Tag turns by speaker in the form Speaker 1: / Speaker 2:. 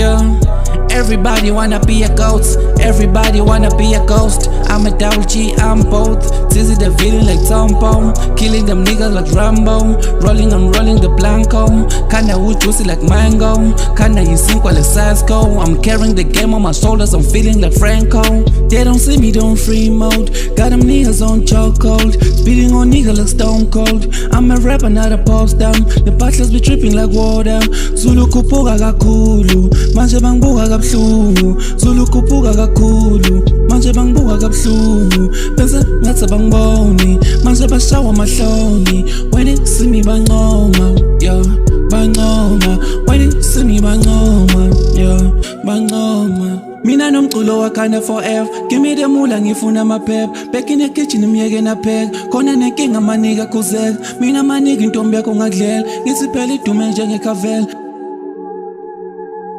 Speaker 1: Yeah. Everybody wanna be a ghost, everybody wanna be a ghost. I'm a double G, I'm both. Dizzy the villain like Tombo, killing them niggas like Rambo. Rolling, I'm rolling the Blanco. Kinda wood juicy like mango, kinda you sink while the size go. I'm carrying the game on my shoulders, I'm feeling like Franco. They don't see me doing free mode, got them niggas on chokehold. Speeding on niggas like Stone Cold. I'm a rapper, not a pop star. The butlers be tripping like water. Zulu kupuka kakhulu, manje bangibuka kabuhlungu. Zulu kupuka kakhulu, manje bangibuka kabuhlungu. Bese ngathi abangiboni, manje bashawa amahloni. When they see me bancoma, yeah, bancoma. When they see me bancoma, yeah, bancoma. Mina nomculo wakhanda forever. Give me the mula ngifuna amaphepha. Back in the kitchen imyeke napheka. Khona nenkinga manika khuzeka. Mina manika intombi yakho ngadlela. Ngithi phela idume njengekhavela.